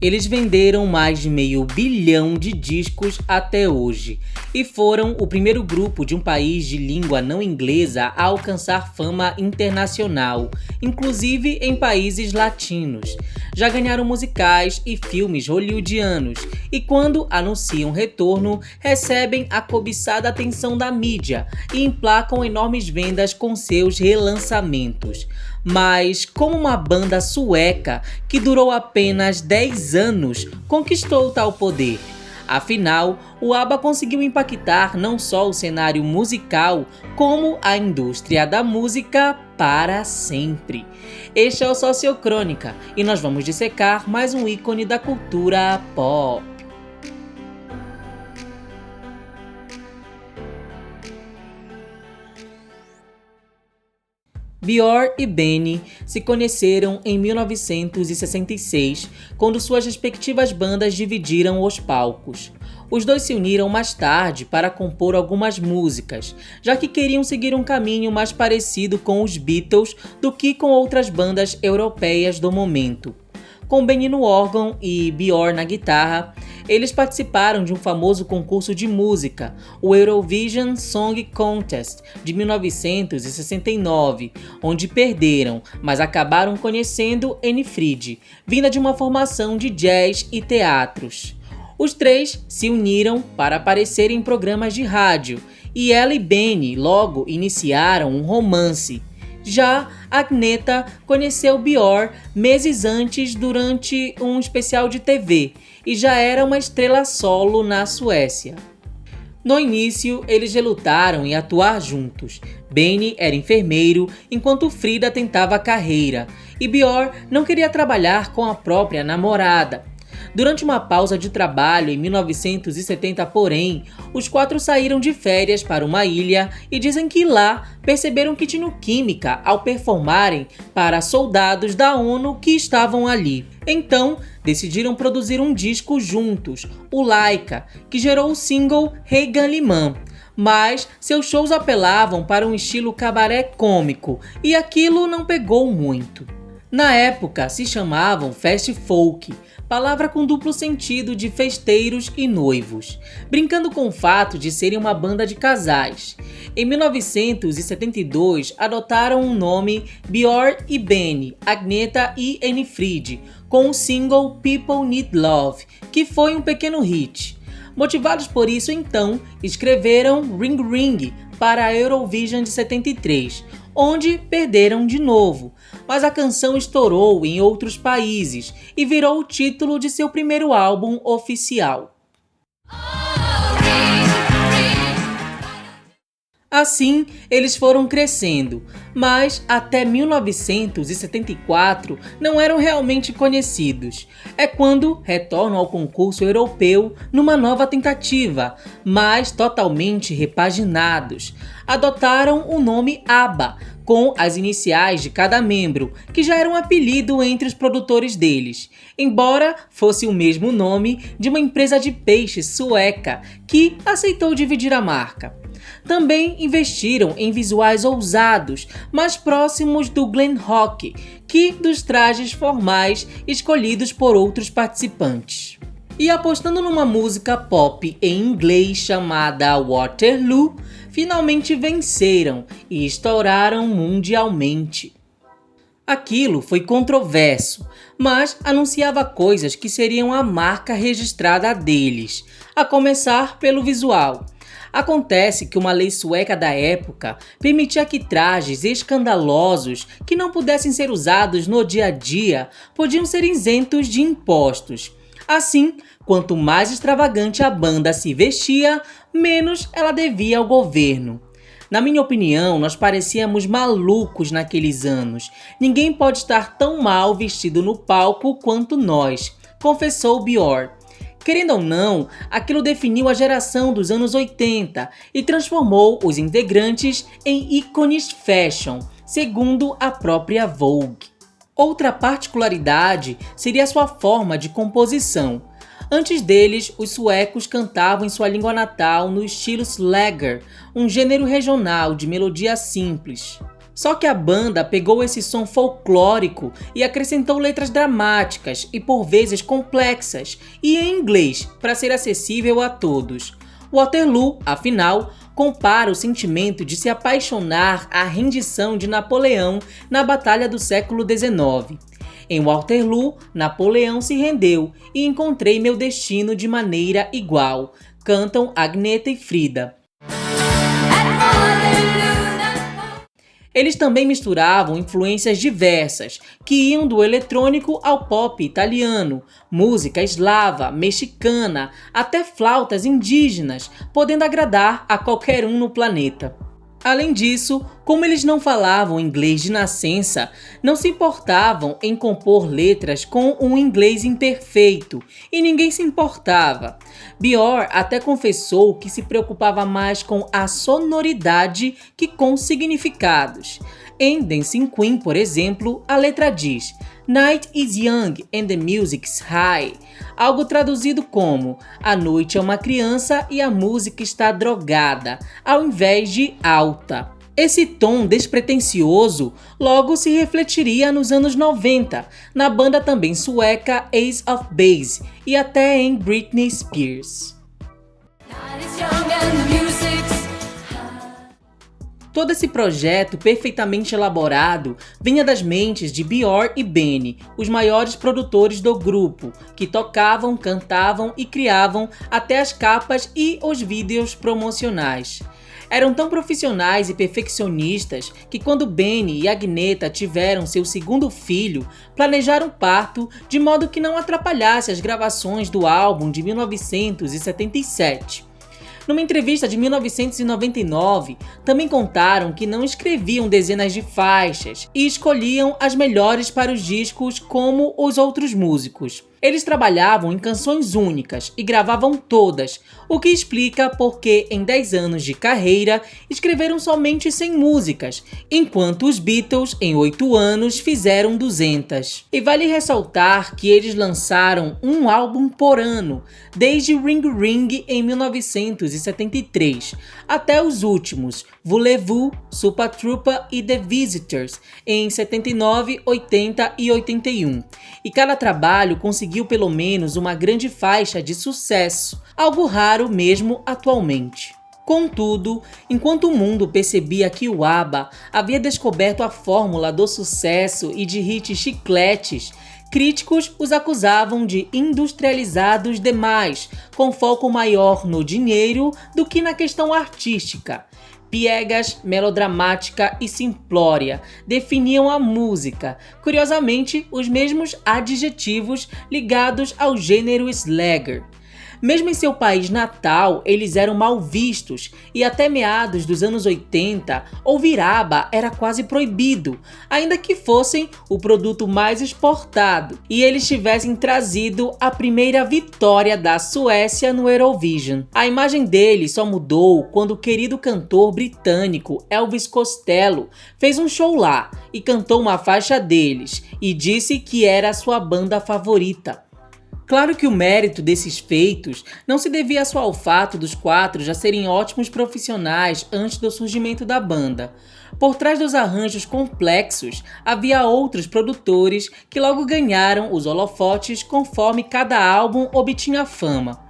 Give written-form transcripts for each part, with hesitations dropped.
Eles venderam mais de 500 milhão de discos até hoje e foram o primeiro grupo de um país de língua não inglesa a alcançar fama internacional, inclusive em países latinos. Já ganharam musicais e filmes hollywoodianos e quando anunciam retorno, recebem a cobiçada atenção da mídia e emplacam enormes vendas com seus relançamentos. Mas como uma banda sueca que durou apenas 10 anos conquistou tal poder? Afinal, o ABBA conseguiu impactar não só o cenário musical, como a indústria da música para sempre. Este é o Sociocrônica e nós vamos dissecar mais um ícone da cultura pop. Björn e Benny se conheceram em 1966, quando suas respectivas bandas dividiram os palcos. Os dois se uniram mais tarde para compor algumas músicas, já que queriam seguir um caminho mais parecido com os Beatles do que com outras bandas europeias do momento. Com Benny no órgão e Björn na guitarra, eles participaram de um famoso concurso de música, o Eurovision Song Contest de 1969, onde perderam, mas acabaram conhecendo Anni Frid, vinda de uma formação de jazz e teatros. Os três se uniram para aparecer em programas de rádio, e ela e Benny logo iniciaram um romance. Já Agneta conheceu Björn meses antes durante um especial de TV e já era uma estrela solo na Suécia. No início, eles relutaram em atuar juntos. Benny era enfermeiro, enquanto Frida tentava a carreira, e Björn não queria trabalhar com a própria namorada. Durante uma pausa de trabalho em 1970, porém, os quatro saíram de férias para uma ilha e dizem que lá perceberam que tinham química ao performarem para soldados da ONU que estavam ali. Então, decidiram produzir um disco juntos, o Laika, que gerou o single Hey Gunlyman. Mas seus shows apelavam para um estilo cabaré cômico e aquilo não pegou muito. Na época se chamavam Fast Folk, palavra com duplo sentido de festeiros e noivos, brincando com o fato de serem uma banda de casais. Em 1972 adotaram o nome Björn e Benny, Agneta e Anni Frid, com o single People Need Love, que foi um pequeno hit. Motivados por isso, então, escreveram Ring Ring para a Eurovision de 73, onde perderam de novo, mas a canção estourou em outros países e virou o título de seu primeiro álbum oficial. Assim, eles foram crescendo, mas até 1974 não eram realmente conhecidos. É quando retornam ao concurso europeu numa nova tentativa, mas totalmente repaginados. Adotaram o nome ABBA, com as iniciais de cada membro, que já era um apelido entre os produtores deles, embora fosse o mesmo nome de uma empresa de peixes sueca que aceitou dividir a marca. Também investiram em visuais ousados, mais próximos do glam rock que dos trajes formais escolhidos por outros participantes. E apostando numa música pop em inglês chamada Waterloo, finalmente venceram e estouraram mundialmente. Aquilo foi controverso, mas anunciava coisas que seriam a marca registrada deles, a começar pelo visual. Acontece que uma lei sueca da época permitia que trajes escandalosos que não pudessem ser usados no dia a dia podiam ser isentos de impostos. Assim, quanto mais extravagante a banda se vestia, menos ela devia ao governo. Na minha opinião, nós parecíamos malucos naqueles anos. Ninguém pode estar tão mal vestido no palco quanto nós, confessou Björn. Querendo ou não, aquilo definiu a geração dos anos 80 e transformou os integrantes em ícones fashion, segundo a própria Vogue. Outra particularidade seria sua forma de composição. Antes deles, os suecos cantavam em sua língua natal no estilo slager, um gênero regional de melodia simples. Só que a banda pegou esse som folclórico e acrescentou letras dramáticas e por vezes complexas e em inglês para ser acessível a todos. Waterloo, afinal, compara o sentimento de se apaixonar à rendição de Napoleão na Batalha do século XIX. Em Waterloo, Napoleão se rendeu e encontrei meu destino de maneira igual, cantam Agneta e Frida. Eles também misturavam influências diversas, que iam do eletrônico ao pop italiano, música eslava, mexicana, até flautas indígenas, podendo agradar a qualquer um no planeta. Além disso, como eles não falavam inglês de nascença, não se importavam em compor letras com um inglês imperfeito, e ninguém se importava. Björk até confessou que se preocupava mais com a sonoridade que com significados. Em Dancing Queen, por exemplo, a letra diz "Night is young and the music's high", algo traduzido como "A noite é uma criança e a música está drogada", ao invés de alta. Esse tom despretensioso logo se refletiria nos anos 90, na banda também sueca Ace of Base e até em Britney Spears. Todo esse projeto perfeitamente elaborado vinha das mentes de Björk e Benny, os maiores produtores do grupo, que tocavam, cantavam e criavam até as capas e os vídeos promocionais. Eram tão profissionais e perfeccionistas que quando Benny e Agneta tiveram seu segundo filho, planejaram o parto de modo que não atrapalhasse as gravações do álbum de 1977. Numa entrevista de 1999, também contaram que não escreviam dezenas de faixas e escolhiam as melhores para os discos como os outros músicos. Eles trabalhavam em canções únicas e gravavam todas, o que explica porque em 10 anos de carreira escreveram somente 100 músicas, enquanto os Beatles em 8 anos fizeram 200. E vale ressaltar que eles lançaram um álbum por ano, desde Ring Ring em 1973, até os últimos, Voulez-Vous, Supa Trupa e The Visitors, em 79, 80 e 81. E cada trabalho conseguiu pelo menos uma grande faixa de sucesso, algo raro mesmo atualmente. Contudo, enquanto o mundo percebia que o ABBA havia descoberto a fórmula do sucesso e de hits chicletes, críticos os acusavam de industrializados demais, com foco maior no dinheiro do que na questão artística. Piegas, melodramática e simplória definiam a música, curiosamente os mesmos adjetivos ligados ao gênero Slagger. Mesmo em seu país natal, eles eram mal vistos e até meados dos anos 80, ouvir ABBA era quase proibido, ainda que fossem o produto mais exportado e eles tivessem trazido a primeira vitória da Suécia no Eurovision. A imagem deles só mudou quando o querido cantor britânico Elvis Costello fez um show lá e cantou uma faixa deles e disse que era a sua banda favorita. Claro que o mérito desses feitos não se devia só ao fato dos quatro já serem ótimos profissionais antes do surgimento da banda. Por trás dos arranjos complexos, havia outros produtores que logo ganharam os holofotes conforme cada álbum obtinha fama.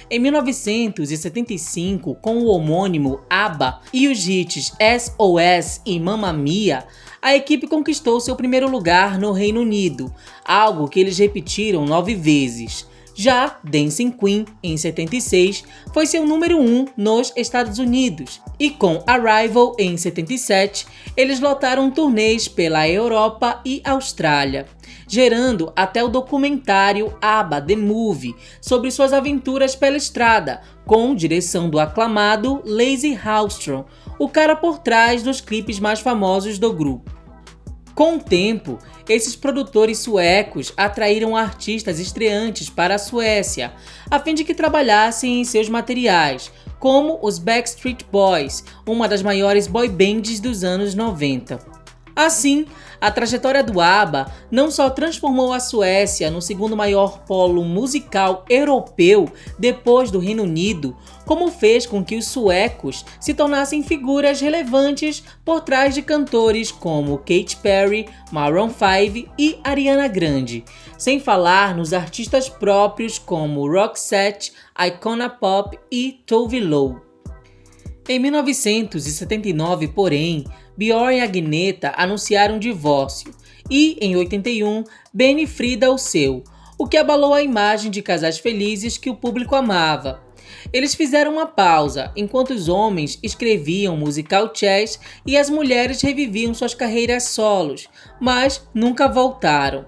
Em 1975, com o homônimo ABBA e os hits SOS e Mamma Mia, a equipe conquistou seu primeiro lugar no Reino Unido, algo que eles repetiram 9 vezes. Já Dancing Queen, em 76, foi seu número 1 nos Estados Unidos, e com Arrival, em 77, eles lotaram turnês pela Europa e Austrália, gerando até o documentário ABBA The Movie, sobre suas aventuras pela estrada, com direção do aclamado Lasse Hallström, o cara por trás dos clipes mais famosos do grupo. Com o tempo, esses produtores suecos atraíram artistas estreantes para a Suécia, a fim de que trabalhassem em seus materiais, como os Backstreet Boys, uma das maiores boy bands dos anos 90. Assim, A trajetória do ABBA não só transformou a Suécia no segundo maior polo musical europeu depois do Reino Unido, como fez com que os suecos se tornassem figuras relevantes por trás de cantores como Katy Perry, Maroon 5 e Ariana Grande, sem falar nos artistas próprios como Roxette, Icona Pop e Tove Lo. Em 1979, porém, Björn e Agneta anunciaram um divórcio e, em 81, Ben e Frida o seu, o que abalou a imagem de casais felizes que o público amava. Eles fizeram uma pausa, enquanto os homens escreviam musical chairs e as mulheres reviviam suas carreiras solos, mas nunca voltaram.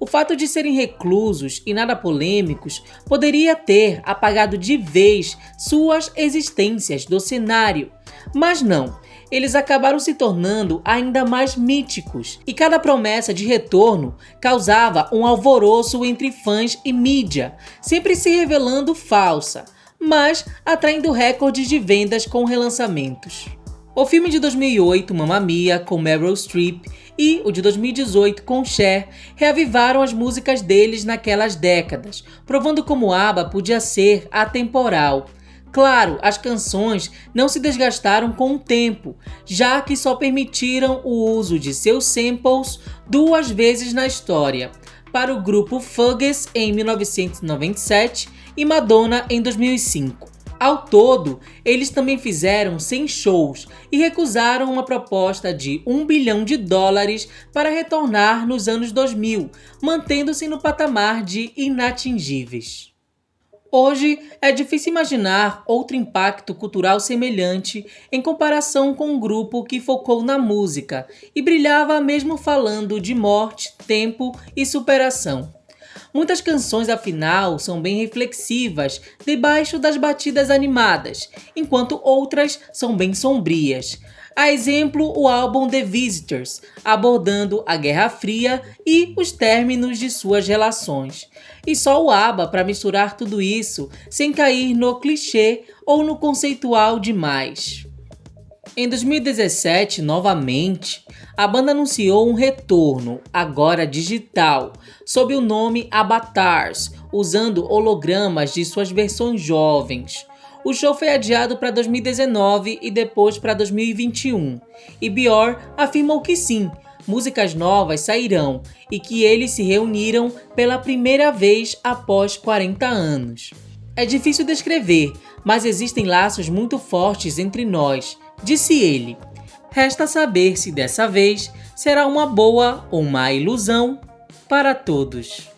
O fato de serem reclusos e nada polêmicos poderia ter apagado de vez suas existências do cenário, mas não. Eles acabaram se tornando ainda mais míticos, e cada promessa de retorno causava um alvoroço entre fãs e mídia, sempre se revelando falsa, mas atraindo recordes de vendas com relançamentos. O filme de 2008, Mamma Mia, com Meryl Streep, e o de 2018, com Cher, reavivaram as músicas deles naquelas décadas, provando como ABBA podia ser atemporal. Claro, as canções não se desgastaram com o tempo, já que só permitiram o uso de seus samples 2 vezes na história, para o grupo Fugees em 1997 e Madonna em 2005. Ao todo, eles também fizeram 100 shows e recusaram uma proposta de $1 bilhão para retornar nos anos 2000, mantendo-se no patamar de inatingíveis. Hoje, é difícil imaginar outro impacto cultural semelhante em comparação com um grupo que focou na música e brilhava mesmo falando de morte, tempo e superação. Muitas canções, afinal, são bem reflexivas, debaixo das batidas animadas, enquanto outras são bem sombrias. A exemplo, o álbum The Visitors, abordando a Guerra Fria e os términos de suas relações. E só o ABBA para misturar tudo isso, sem cair no clichê ou no conceitual demais. Em 2017, novamente, a banda anunciou um retorno, agora digital, sob o nome Avatars, usando hologramas de suas versões jovens. O show foi adiado para 2019 e depois para 2021, e Björn afirmou que sim, músicas novas sairão e que eles se reuniram pela primeira vez após 40 anos. É difícil descrever, mas existem laços muito fortes entre nós, disse ele. Resta saber se dessa vez será uma boa ou má ilusão para todos.